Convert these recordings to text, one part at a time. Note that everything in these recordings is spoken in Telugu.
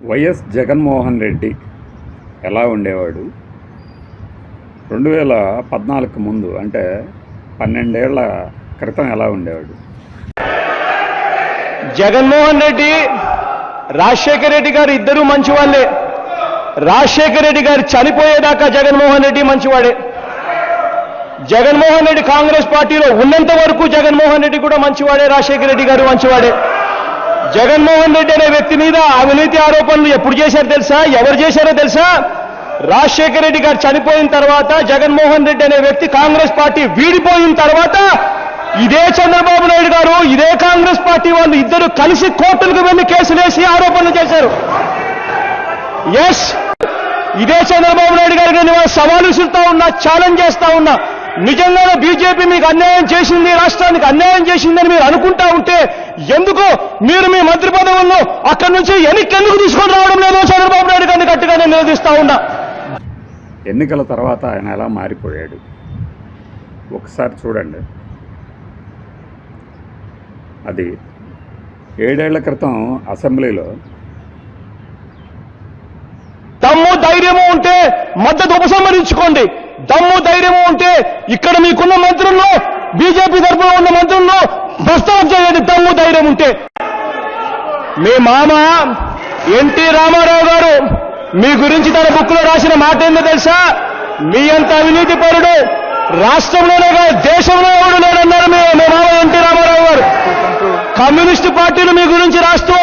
వైఎస్ జగన్మోహన్ రెడ్డి ఎలా ఉండేవాడు 2014 ముందు, అంటే 12 ఏళ్ల క్రితం ఎలా ఉండేవాడు? జగన్మోహన్ రెడ్డి, రాజశేఖర రెడ్డి గారు ఇద్దరూ మంచివాళ్లే. రాజశేఖర రెడ్డి గారు చనిపోయేదాకా జగన్మోహన్ రెడ్డి మంచివాడే. జగన్మోహన్ రెడ్డి కాంగ్రెస్ పార్టీలో ఉన్నంత వరకు జగన్మోహన్ రెడ్డి కూడా మంచివాడే, రాజశేఖర రెడ్డి గారు మంచివాడే. జగన్మోహన్ రెడ్డి అనే వ్యక్తి మీద అవినీతి ఆరోపణలు ఎప్పుడు చేశారో తెలుసా? ఎవరు చేశారో తెలుసా? రాజశేఖర రెడ్డి గారు చనిపోయిన తర్వాత, జగన్మోహన్ రెడ్డి అనే వ్యక్తి కాంగ్రెస్ పార్టీ వీడిపోయిన తర్వాత ఇదే చంద్రబాబు నాయుడు గారు, ఇదే కాంగ్రెస్ పార్టీ వాళ్ళు ఇద్దరు కలిసి కోర్టులకు వెళ్లి కేసులు వేసి ఆరోపణలు చేశారు. ఎస్, ఇదే చంద్రబాబు నాయుడు గారికి నేను సవాలు విసురుతా ఉన్నా, ఛాలెంజ్ చేస్తా ఉన్నా. నిజంగానే బీజేపీ మీకు అన్యాయం చేసింది, రాష్ట్రానికి అన్యాయం చేసిందని మీరు అనుకుంటా ఉంటే ఎందుకు మీరు మీ మంత్రి పదవులను అక్కడి నుంచి ఎందుకు తీసుకొని రావడం లేదో చంద్రబాబు నాయుడు గారిని గట్టిగా నేను నిలదీస్తా ఉన్నా. ఎన్నికల తర్వాత ఆయన ఎలా మారిపోయాడు ఒకసారి చూడండి. అది 7 ఏళ్ల క్రితం అసెంబ్లీలో దమ్ము ధైర్యము ఉంటే మద్దతు ఉపసంహరించుకోండి. దమ్ము ధైర్యము ఉంటే ఇక్కడ మీకున్న మంత్రుల్లో, బీజేపీ తరఫున ఉన్న మంత్రుల్లో ప్రస్తావన చేయండి దమ్ము ధైర్యం ఉంటే. మీ మామ ఎన్టీ రామారావు గారు మీ గురించి తన బుక్లో రాసిన మాట ఏందో తెలుసా? మీ అంత అవినీతి పరుడు రాష్ట్రంలోనే కాదు దేశంలో ఎవడు లేడన్నారు మీ మామ ఎన్టీ రామారావు గారు. కమ్యూనిస్టు పార్టీలు మీ గురించి రాస్తూ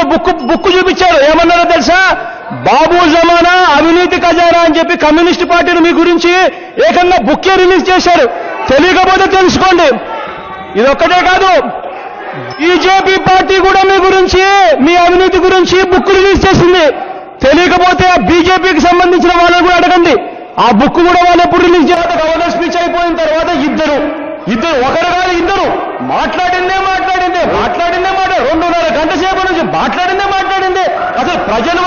బుక్ చూపించారు. ఏమన్నారో తెలుసా? బాబు జమానా అవినీతి ఖజానా అని చెప్పి కమ్యూనిస్టు పార్టీలు మీ గురించి ఏకంగా బుక్కే రిలీజ్ చేశారు. తెలియకపోతే తెలుసుకోండి. ఇదొక్కటే కాదు, బీజేపీ పార్టీ కూడా మీ గురించి, మీ అవినీతి గురించి బుక్ రిలీజ్ చేసింది. తెలియకపోతే ఆ బీజేపీకి సంబంధించిన వాళ్ళని కూడా అడగండి. ఆ బుక్ కూడా వాళ్ళు ఎప్పుడు రిలీజ్ చేయాలి? గవర్నర్ స్పీచ్ అయిపోయిన తర్వాత ఇద్దరు ఒకరు కాదు ఇద్దరు మాట్లాడిందే 2.5 గంట సేపు నుంచి మాట్లాడిందే. అసలు ప్రజలు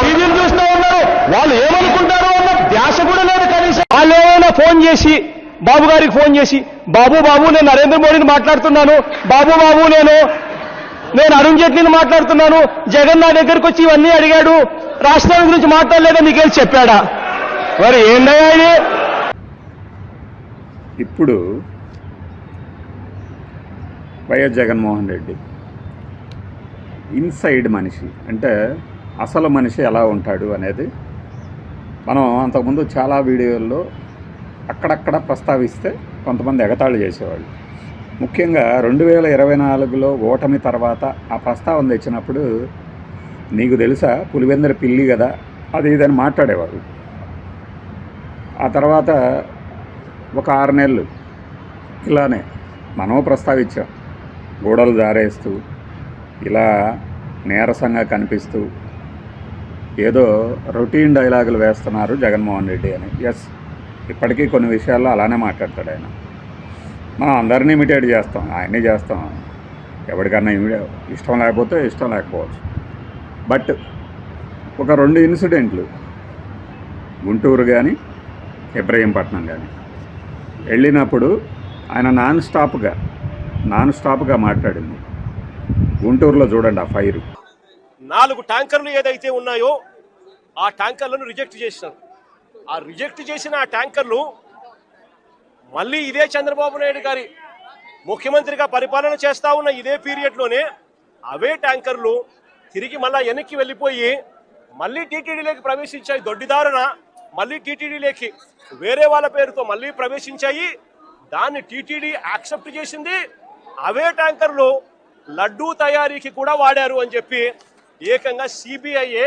టీవీలు చూస్తూ ఉన్నారు, వాళ్ళు ఏమనుకుంటారో అన్న ధ్యాస కూడా లేదు కనీసం. వాళ్ళు ఏమైనా ఫోన్ చేసి బాబు గారికి ఫోన్ చేసి, బాబు నేను నరేంద్ర మోడీని మాట్లాడుతున్నాను, బాబు నేను అరుణ్ జైట్లీని మాట్లాడుతున్నాను, జగన్ నా దగ్గరికి వచ్చి ఇవన్నీ అడిగాడు, రాష్ట్రాల గురించి మాట్లాడలేదని నీకేం చెప్పాడా? మరి ఏందయ్యా ఇది? ఇప్పుడు వైఎస్ జగన్మోహన్ రెడ్డి ఇన్సైడ్ మనిషి, అంటే అసలు మనిషి ఎలా ఉంటాడు అనేది మనం అంతకుముందు చాలా వీడియోల్లో అక్కడక్కడ ప్రస్తావిస్తే కొంతమంది ఎగతాళి చేసేవాళ్ళు. ముఖ్యంగా 2024లో ఓటమి తర్వాత ఆ ప్రస్తావన తెచ్చినప్పుడు నీకు తెలుసా పులివెందుల పిల్లి కదా అది ఇదని మాట్లాడేవారు. ఆ తర్వాత ఒక 6 నెలలు ఇలానే మనం ప్రస్తావించాం. గోడలు జారేస్తూ ఇలా నీరసంగా కనిపిస్తూ ఏదో రొటీన్ డైలాగులు వేస్తున్నారు జగన్మోహన్ రెడ్డి అని. ఎస్, ఇప్పటికీ కొన్ని విషయాల్లో అలానే మాట్లాడతాడు ఆయన. మనం అందరినీ ఇమిటేట్ చేస్తాం, ఆయనే చేస్తాం. ఎవరికన్నా ఇష్టం లేకపోతే ఇష్టం లేకపోవచ్చు. బట్ ఒక 2 ఇన్సిడెంట్లు గుంటూరు కానీ ఇబ్రహీంపట్నం కానీ వెళ్ళినప్పుడు ఆయన నాన్ స్టాప్గా మాట్లాడింది. గుంటూరులో చూడండి ఆ ఫైర్. 4 ట్యాంకర్లు ఏదైతే ఉన్నాయో ఆ ట్యాంకర్లను రిజెక్ట్ చేసినారు. ఆ రిజెక్ట్ చేసిన ఆ ట్యాంకర్లు మళ్ళీ ఇదే చంద్రబాబు నాయుడు గారి ముఖ్యమంత్రిగా పరిపాలన చేస్తా ఉన్న ఇదే పీరియడ్లోనే అవే ట్యాంకర్లు తిరిగి మళ్ళా వెనక్కి వెళ్ళిపోయి మళ్ళీ టీటీడీలోకి ప్రవేశించాయి. దొడ్డిదారున మళ్ళీ టీటీడీలోకి వేరే వాళ్ళ పేరుతో మళ్ళీ ప్రవేశించాయి. దాన్ని టీటీడీ యాక్సెప్ట్ చేసింది. అవే ట్యాంకర్లు లడ్డూ తయారీకి కూడా వాడారు అని చెప్పి ఏకంగా సిబిఐఏ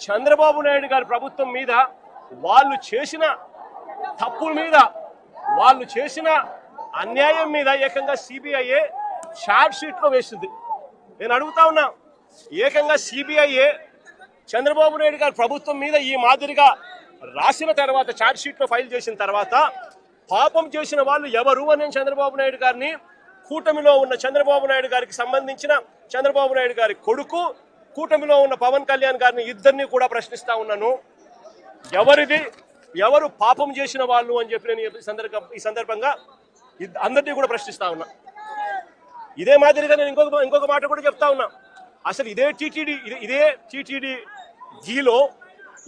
చంద్రబాబు నాయుడు గారి ప్రభుత్వం మీద, వాళ్ళు చేసిన తప్పుల మీద, వాళ్ళు చేసిన అన్యాయం మీద ఏకంగా సిబిఐఏ ఛార్జ్ షీట్లో వేసింది. నేను అడుగుతా ఉన్నా, ఏకంగా సిబిఐఏ చంద్రబాబు నాయుడు గారి ప్రభుత్వం మీద ఈ మాదిరిగా రాసిన తర్వాత, ఛార్జ్ షీట్లో ఫైల్ చేసిన తర్వాత పాపం చేసిన వాళ్ళు ఎవరు అని చంద్రబాబు నాయుడు గారిని, కూటమిలో ఉన్న చంద్రబాబు నాయుడు గారికి సంబంధించిన చంద్రబాబు నాయుడు గారి కొడుకు, కూటమిలో ఉన్న పవన్ కళ్యాణ్ గారిని ఇద్దరిని కూడా ప్రశ్నిస్తా ఉన్నాను. ఎవరు పాపం చేసిన వాళ్ళు అని చెప్పి నేను ఈ సందర్భంగా అందరినీ కూడా ప్రశ్నిస్తా ఉన్నా. ఇదే మాదిరిగా నేను ఇంకొక మాట కూడా చెప్తా ఉన్నా. అసలు ఇదే టీటీడీ గీలో,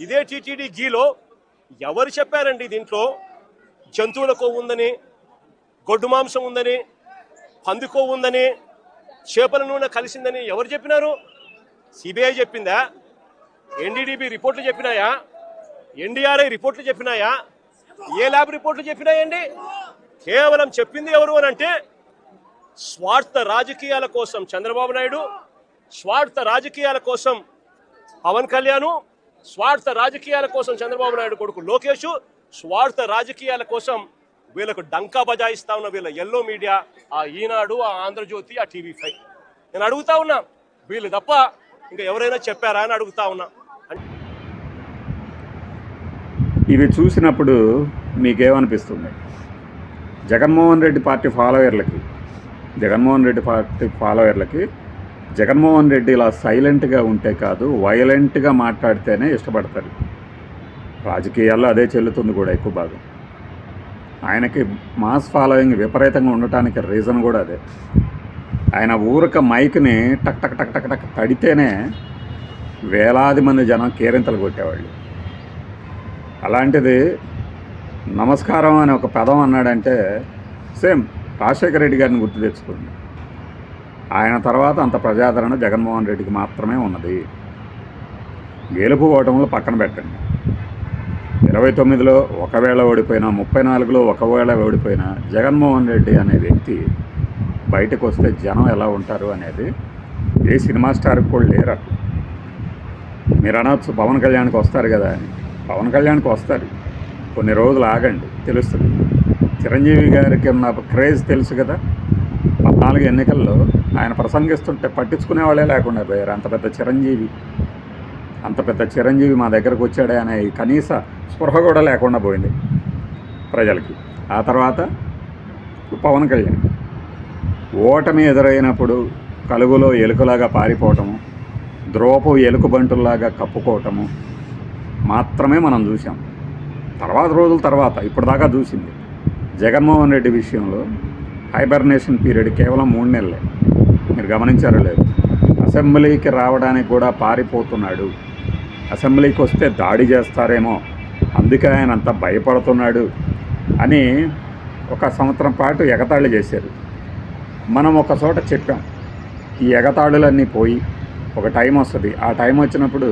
ఇదే టీటీడీ గీలో ఎవరు చెప్పారండి దీంట్లో జంతువుల కొవ్వు ఉందని, గొడ్డు మాంసం ఉందని, పంది కొవ్వు ఉందని, చేపల నూనె కలిసిందని ఎవరు చెప్పినారు? సిబిఐ చెప్పిందా? ఎన్డీడీబీ రిపోర్ట్లు చెప్పినాయా? ఎన్డీఆర్ఐ రిపోర్ట్లు చెప్పినాయా? ఏ ల్యాబ్ రిపోర్ట్లు చెప్పినాయండి? కేవలం చెప్పింది ఎవరు అని అంటే స్వార్థ రాజకీయాల కోసం చంద్రబాబు నాయుడు, స్వార్థ రాజకీయాల కోసం పవన్ కళ్యాణ్, స్వార్థ రాజకీయాల కోసం చంద్రబాబు నాయుడు కొడుకు లోకేష్, స్వార్థ రాజకీయాల కోసం వీళ్ళకు డంకా బజాయిస్తా ఉన్న వీళ్ళ ఎల్లో మీడియా, ఆ ఈనాడు, ఆ ఆంధ్రజ్యోతి, ఆ టీవీ5. నేను అడుగుతా ఉన్నా, వీళ్ళు తప్ప ఇంకా ఎవరైనా చెప్పారా అని అడుగుతా ఉన్నా. ఇవి చూసినప్పుడు మీకేమనిపిస్తుంది? జగన్మోహన్ రెడ్డి పార్టీ ఫాలోవర్లకి జగన్మోహన్ రెడ్డి ఇలా సైలెంట్గా ఉంటే కాదు, వైలెంట్గా మాట్లాడితేనే ఇష్టపడతారు. రాజకీయాల్లో అదే చెల్లుతుంది కూడా ఎక్కువ భాగం. ఆయనకి మాస్ ఫాలోయింగ్ విపరీతంగా ఉండటానికి రీజన్ కూడా అదే. ఆయన ఊరక మైక్ని టక్ టక్ టక్ టక్ టక్ తడితేనే వేలాది మంది జనం కేరింతలు కొట్టేవాళ్ళు. అలాంటిది నమస్కారం అనే ఒక పదం అన్నాడంటే సేమ్ రాజశేఖర రెడ్డి గారిని గుర్తు తెచ్చుకుంది. ఆయన తర్వాత అంత ప్రజాదరణ జగన్మోహన్ రెడ్డికి మాత్రమే ఉన్నది. గెలుపు ఓటములు పక్కన పెట్టండి. 29లో ఒకవేళ ఓడిపోయినా, 34లో ఒకవేళ ఓడిపోయినా, జగన్మోహన్ రెడ్డి అనే వ్యక్తి బయటకు వస్తే జనం ఎలా ఉంటారు అనేది ఏ సినిమా స్టార్కి కూడా లేరు. మీరు అనవచ్చు పవన్ కళ్యాణ్కి వస్తారు కదా అని. పవన్ కళ్యాణ్కి వస్తారు, కొన్ని రోజులు ఆగండి, తెలుస్తుంది. చిరంజీవి గారికి ఉన్న క్రేజ్ తెలుసు కదా. 14 ఎన్నికల్లో ఆయన ప్రసంగిస్తుంటే పట్టించుకునే వాళ్ళే లేకుండా పోయారు. అంత పెద్ద చిరంజీవి మా దగ్గరకు వచ్చాడే అనే కనీస స్పృహ కూడా లేకుండా పోయింది ప్రజలకి. ఆ తర్వాత పవన్ కళ్యాణ్ ఓటమి ఎదురైనప్పుడు కలుగులో ఎలుకలాగా పారిపోవటము, ద్రోపు ఎలుకబంటుల్లాగా కప్పుకోవటము మాత్రమే మనం చూసాం. రోజుల తర్వాత ఇప్పటిదాకా చూసింది జగన్మోహన్ రెడ్డి విషయంలో హైబర్నేషన్ పీరియడ్ కేవలం 3 నెలలే. మీరు గమనించారో లేదు? అసెంబ్లీకి రావడానికి కూడా పారిపోతున్నాడు. అసెంబ్లీకి వస్తే దాడి చేస్తారేమో, అందుకే ఆయన అంత భయపడుతున్నాడు అని 1 సంవత్సరం పాటు ఎగతాళి చేశారు. మనం ఒక చోట చెప్పాం, ఈ ఎగతాళులన్నీ పోయి ఒక టైం వస్తుంది. ఆ టైం వచ్చినప్పుడు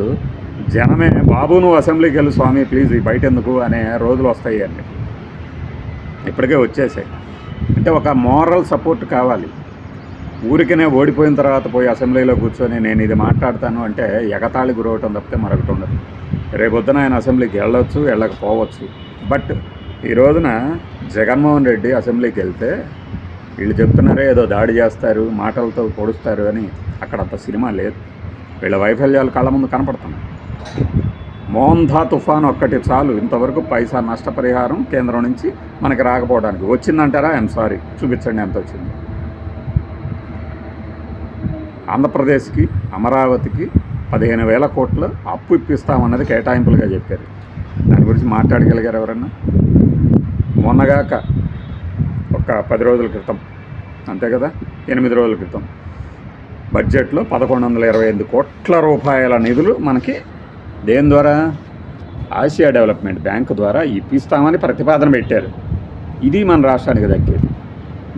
జనమే బాబు నువ్వు అసెంబ్లీకి వెళ్ళు స్వామి ప్లీజ్, బయట ఎందుకు అనే రోజులు వస్తాయి అండి. ఇప్పటికే వచ్చేసాయి. అంటే ఒక మోరల్ సపోర్ట్ కావాలి. ఊరికనే ఓడిపోయిన తర్వాత పోయి అసెంబ్లీలో కూర్చొని నేను ఇది మాట్లాడతాను అంటే ఎగతాళి గురవటం తప్పితే మరొకటి ఉండదు. రేపొద్దున ఆయన అసెంబ్లీకి వెళ్ళొచ్చు, వెళ్ళకపోవచ్చు. బట్ ఈ రోజున జగన్మోహన్ రెడ్డి అసెంబ్లీకి వెళ్తే వీళ్ళు చెప్తున్నారే ఏదో దాడి చేస్తారు, మాటలతో పొడుస్తారు అని. అక్కడ అంత సినిమా లేదు. వీళ్ళ వైఫల్యాలు కళ్ళ ముందు కనపడుతున్నాయి. మోంధా తుఫాన్ ఒక్కటి చాలు ఇంతవరకు పైసా నష్టపరిహారం కేంద్రం నుంచి మనకి రాకపోవడానికి. వచ్చిందంటారా? ఐఎమ్ సారీ, చూపించండి ఎంత వచ్చింది. ఆంధ్రప్రదేశ్కి, అమరావతికి 15,000 కోట్ల అప్పు ఇప్పిస్తామన్నది కేటాయింపులుగా చెప్పారు. దాని గురించి మాట్లాడగలిగారు ఎవరన్నా? మొన్నగాక ఒక 10 రోజుల క్రితం, అంతే కదా, 8 రోజుల క్రితం బడ్జెట్లో 1128 కోట్ల రూపాయల నిధులు మనకి దేని ద్వారా? ఆసియా డెవలప్మెంట్ బ్యాంకు ద్వారా ఇప్పిస్తామని ప్రతిపాదన పెట్టారు. ఇది మన రాష్ట్రానికి దక్కేది.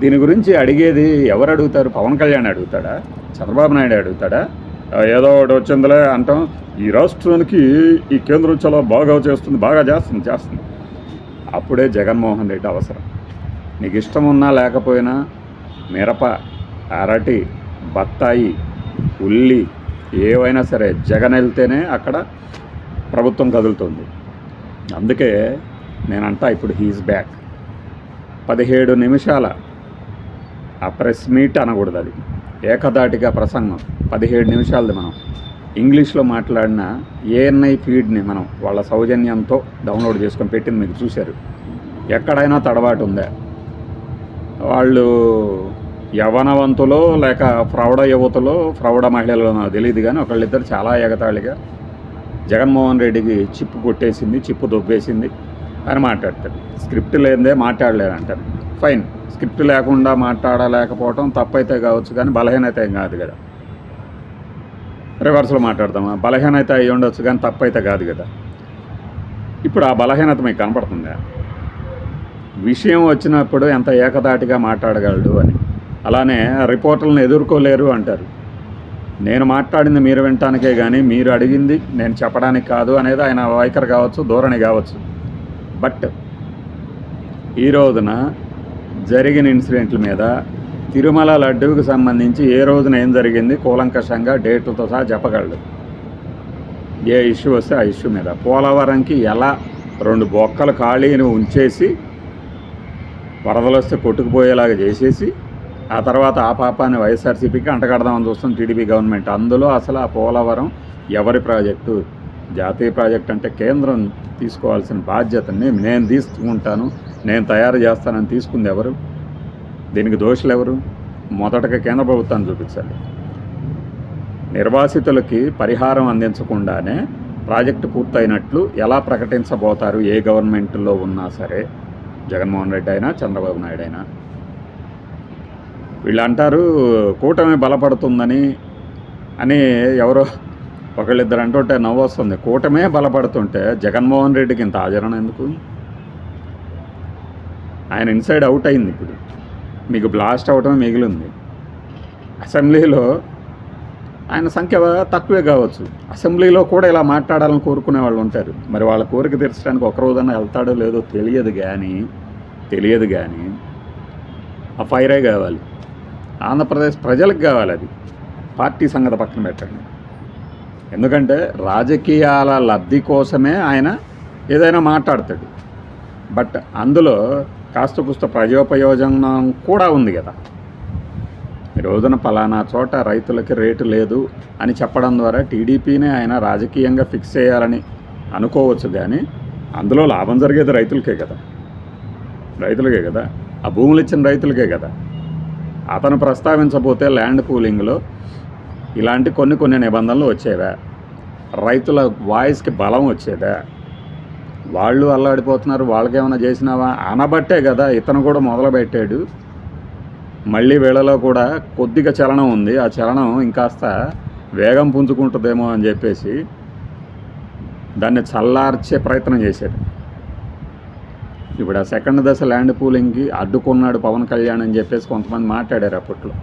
దీని గురించి అడిగేది ఎవరు అడుగుతారు? పవన్ కళ్యాణ్ అడుగుతాడా? చంద్రబాబు నాయుడు అడుగుతాడా? ఏదో ఒకటి వచ్చిందిలే అంటాం. ఈ రాష్ట్రానికి ఈ కేంద్రం చాలా బాగా చేస్తుంది. అప్పుడే జగన్మోహన్ రెడ్డి అవసరం. నీకు ఇష్టం ఉన్నా లేకపోయినా మిరప, అరటి, బత్తాయి, ఉల్లి ఏవైనా సరే జగన్ వెళ్తేనే అక్కడ ప్రభుత్వం కదులుతుంది. అందుకే నేనంటా ఇప్పుడు హీఈస్ బ్యాక్. 17 నిమిషాల ఆ ప్రెస్ మీట్ అనకూడదు, అది ఏకధాటిగా ప్రసంగం 17 నిమిషాలది. మనం ఇంగ్లీష్లో మాట్లాడిన ఏఎన్ఐ ఫీడ్ని మనం వాళ్ళ సౌజన్యంతో డౌన్లోడ్ చేసుకొని పెట్టింది మీకు చూశారు. ఎక్కడైనా తడబాటు ఉందా? వాళ్ళు యవనవంతులో లేక ప్రౌఢ యువతలో ప్రౌఢ మహిళలో నాకు తెలియదు, కానీ ఒకళ్ళిద్దరు చాలా ఎగతాళిగా జగన్మోహన్ రెడ్డికి చిప్పు కొట్టేసింది, చిప్పు దొబ్బేసింది అని మాట్లాడతారు. స్క్రిప్ట్ లేదే మాట్లాడలేరంటారు. ఫైన్, స్క్రిప్ట్ లేకుండా మాట్లాడలేకపోవటం తప్పైతే కావచ్చు, కానీ బలహీనత ఏం కాదు కదా. రివర్స్లో మాట్లాడదామా? బలహీనత అయి ఉండొచ్చు కానీ తప్పు అయితే కాదు కదా. ఇప్పుడు ఆ బలహీనత మీకు కనపడుతుందా? విషయం వచ్చినప్పుడు ఎంత ఏకదాటిగా మాట్లాడగలడు అని. అలానే రిపోర్టర్లను ఎదుర్కోలేరు అంటారు. నేను మాట్లాడింది మీరు వినటానికే కానీ మీరు అడిగింది నేను చెప్పడానికి కాదు అనేది ఆయన వైఖరి కావచ్చు, ధోరణి కావచ్చు. బట్ ఈ రోజున జరిగిన ఇన్సిడెంట్ల మీద తిరుమల లడ్డూకి సంబంధించి ఏ రోజున ఏం జరిగింది కూలంకషంగా డేట్లతో సహా చెప్పగలడు. ఏ ఇష్యూ వస్తే ఆ ఇష్యూ మీద. పోలవరంకి ఎలా 2 బొక్కలు ఖాళీని ఉంచేసి వరదలు వస్తే కొట్టుకుపోయేలాగా చేసేసి ఆ తర్వాత ఆ పాపాన్ని వైఎస్ఆర్సీపీకి అంటగడదామని చూస్తుంది టీడీపీ గవర్నమెంట్. అందులో అసలు ఆ పోలవరం ఎవరి ప్రాజెక్టు? జాతీయ ప్రాజెక్ట్ అంటే కేంద్రం తీసుకోవాల్సిన బాధ్యతని నేను తీసుకుంటాను, నేను తయారు చేస్తానని తీసుకుంది ఎవరు? దీనికి దోషులు ఎవరు? మొదటగా కేంద్ర ప్రభుత్వాన్ని చూపించాలి. నిర్వాసితులకి పరిహారం అందించకుండానే ప్రాజెక్టు పూర్తయినట్లు ఎలా ప్రకటించబోతారు ఏ గవర్నమెంట్లో ఉన్నా సరే, జగన్మోహన్ రెడ్డి అయినా చంద్రబాబు నాయుడు అయినా? వీళ్ళు అంటారు కూటమి బలపడుతుందని అని. ఎవరో ఒకళ్ళిద్దరు అంటుంటే నవ్వు వస్తుంది. కూటమే బలపడుతుంటే జగన్మోహన్ రెడ్డికి ఇంత ఆచరణ ఎందుకు? ఆయన ఇన్సైడ్ అవుట్ అయింది. ఇప్పుడు మీకు బ్లాస్ట్ అవటమే మిగిలింది. అసెంబ్లీలో ఆయన సంఖ్య తక్కువే కావచ్చు, అసెంబ్లీలో కూడా ఇలా మాట్లాడాలని కోరుకునే వాళ్ళు ఉంటారు. మరి వాళ్ళ కోరిక తీర్చడానికి ఒక రోజన్నా వెళ్తాడో లేదో తెలియదు కానీ ఆ ఫైరే కావాలి. ఆంధ్రప్రదేశ్ ప్రజలకు కావాలి. అది పార్టీ సంగతి పక్కన పెట్టండి. ఎందుకంటే రాజకీయాల లబ్ధి కోసమే ఆయన ఏదైనా మాట్లాడతాడు. బట్ అందులో కాస్త కుస్త ప్రజోపయోజనం కూడా ఉంది కదా. ఈ రోజున పలానా చోట రైతులకి రేటు లేదు అని చెప్పడం ద్వారా టీడీపీనే ఆయన రాజకీయంగా ఫిక్స్ చేయాలని అనుకోవచ్చు. కానీ అందులో లాభం జరిగేది రైతులకే కదా. ఆ భూములు ఇచ్చిన రైతులకే కదా. అతను ప్రస్తావించబోతే ల్యాండ్ పూలింగ్లో ఇలాంటి కొన్ని నిబంధనలు వచ్చేవా? రైతుల వాయిస్కి బలం వచ్చేదా? వాళ్ళు అల్లాడిపోతున్నారు, వాళ్ళకేమైనా చేసినావా అనబట్టే కదా ఇతను కూడా మొదలుపెట్టాడు. మళ్ళీ వీళ్ళలో కూడా కొద్దిగా చలనం ఉంది. ఆ చలనం ఇంకాస్త వేగం పుంజుకుంటుందేమో అని చెప్పేసి దాన్ని చల్లార్చే ప్రయత్నం చేశారు. ఇప్పుడు ఆ సెకండ్ దశ ల్యాండ్ పూలింగ్కి అడ్డుకున్నాడు పవన్ కళ్యాణ్ అని చెప్పేసి కొంతమంది మాట్లాడారు అప్పట్లో,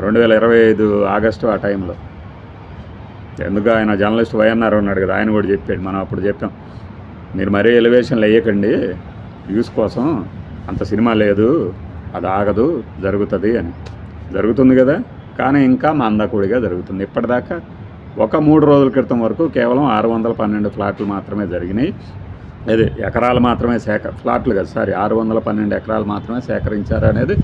2025 ఆగస్టు ఆ టైంలో. ఎందుకు ఆయన జర్నలిస్ట్ వైఎన్ఆర్ ఉన్నాడు కదా, ఆయన కూడా చెప్పాడు. మనం అప్పుడు చెప్పాం, మీరు మరీ ఎలివేషన్లు వేయకండి వ్యూస్ కోసం, అంత సినిమా లేదు, అది ఆగదు, జరుగుతుంది అని. జరుగుతుంది కదా, కానీ ఇంకా మందకూడిగా జరుగుతుంది. ఇప్పటిదాకా ఒక 3 రోజుల క్రితం వరకు కేవలం 612 ఫ్లాట్లు మాత్రమే జరిగినాయి. అదే ఎకరాలు మాత్రమే ఫ్లాట్లు కదా 612 ఎకరాలు మాత్రమే సేకరించారు అనేది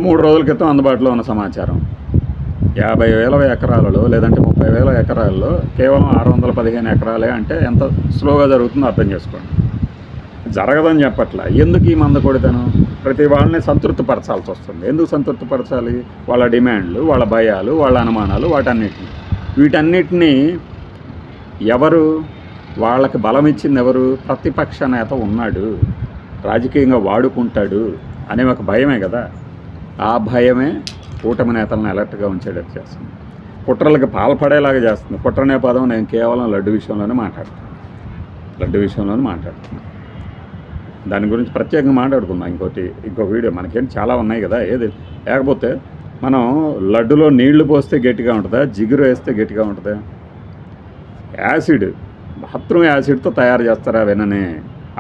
3 రోజుల క్రితం అందుబాటులో ఉన్న సమాచారం. 50,000 ఎకరాలలో లేదంటే 30,000 ఎకరాల్లో కేవలం 615 ఎకరాలే అంటే ఎంత స్లోగా జరుగుతుందో అర్థం చేసుకోండి. జరగదని చెప్పట్లా. ఎందుకు ఈ మందకొడితనం? ప్రతి వాళ్ళని సంతృప్తిపరచాల్సి వస్తుంది. ఎందుకు సంతృప్తిపరచాలి? వాళ్ళ డిమాండ్లు, వాళ్ళ భయాలు, వాళ్ళ అనుమానాలు, వీటన్నిటినీ ఎవరు వాళ్ళకి బలం ఇచ్చింది? ఎవరు? ప్రతిపక్ష నేత ఉన్నాడు, రాజకీయంగా వాడుకుంటాడు అనే ఒక భయమే కదా. ఆ భయమే కూటమి నేతలను అలర్ట్గా ఉంచేటట్టు చేస్తుంది, కుట్రలకు పాల్పడేలాగా చేస్తుంది. కుట్రనే పదం నేను కేవలం లడ్డు విషయంలోనే మాట్లాడుతున్నాను. దాని గురించి ప్రత్యేకంగా మాట్లాడుకుందాం ఇంకో వీడియో. మనకేంటి చాలా ఉన్నాయి కదా. ఏది లేకపోతే మనం లడ్డులో నీళ్లు పోస్తే గట్టిగా ఉంటుందా, జిగురు వేస్తే గట్టిగా ఉంటుందా? యాసిడ్, బాత్రూమ్ యాసిడ్తో తయారు చేస్తారా వెననే,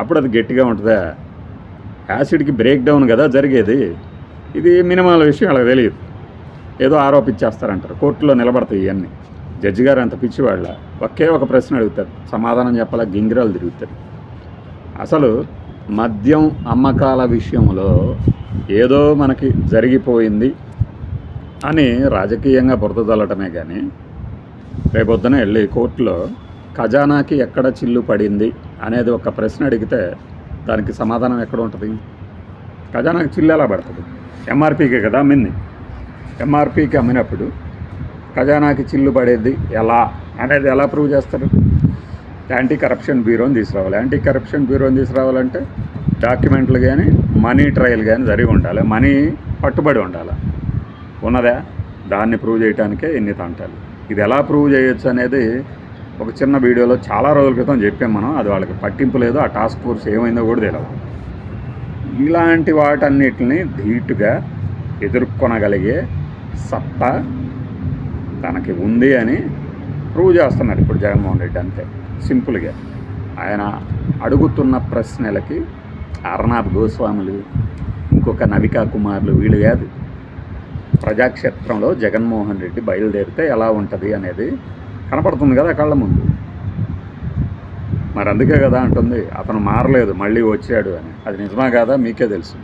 అప్పుడు అది గట్టిగా ఉంటుందా? యాసిడ్కి బ్రేక్ డౌన్ కదా జరిగేది. ఇది మినిమల్ విషయం వాళ్ళకి తెలియదు, ఏదో ఆరోపించేస్తారంటారు. కోర్టులో నిలబడతాయి ఇవన్నీ. జడ్జి గారు అంత పిచ్చివాళ్ళ ఒకే ఒక ప్రశ్న అడుగుతారు, సమాధానం చెప్పాలా గింగిరాలు తిరుగుతారు. అసలు మద్యం అమ్మకాల విషయంలో ఏదో మనకి జరిగిపోయింది అని రాజకీయంగా బురద చల్లటమే కానీ రేపొద్దున వెళ్ళి కోర్టులో ఖజానాకి ఎక్కడ చిల్లు పడింది అనేది ఒక ప్రశ్న అడిగితే దానికి సమాధానం ఎక్కడ ఉంటుంది? ఖజానాకి చిల్లు ఎలా పడుతుంది? ఎంఆర్పీకే కదా అమ్మింది. ఎంఆర్పీకి అమ్మినప్పుడు ఖజానాకి చిల్లు పడేది ఎలా అనేది ఎలా ప్రూవ్ చేస్తారు? యాంటీ కరప్షన్ బ్యూరోని తీసుకురావాలి. యాంటీ కరప్షన్ బ్యూరోని తీసుకురావాలంటే డాక్యుమెంట్లు కానీ మనీ ట్రయల్ కానీ జరిగి ఉండాలి, మనీ పట్టుబడి ఉండాలి. ఉన్నదా? దాన్ని ప్రూవ్ చేయడానికే ఎన్ని తంటాలు. ఇది ఎలా ప్రూవ్ చేయొచ్చు అనేది ఒక చిన్న వీడియోలో చాలా రోజుల క్రితం చెప్పాం మనం. అది వాళ్ళకి పట్టింపు లేదు, ఆ టాస్క్ ఫోర్స్ ఏమైందో కూడా తెలియదు. ఇలాంటి వాటన్నిటిని ధీటుగా ఎదుర్కొనగలిగే సత్తా తనకి ఉంది అని ప్రూవ్ చేస్తున్నారు ఇప్పుడు జగన్మోహన్ రెడ్డి. అంతే సింపుల్గా ఆయన అడుగుతున్న ప్రశ్నలకి అర్నాబ్ గోస్వాములు, ఇంకొక నవికా కుమార్లు వీళ్ళు కాదు, ప్రజాక్షేత్రంలో జగన్మోహన్ రెడ్డి బయలుదేరితే ఎలా ఉంటుంది అనేది కనపడుతుంది కదా కళ్ళ ముందు. మరి అందుకే కదా అంటుంది అతను మారలేదు మళ్ళీ వచ్చాడు అని. అది నిజమా కాదా మీకే తెలుసు.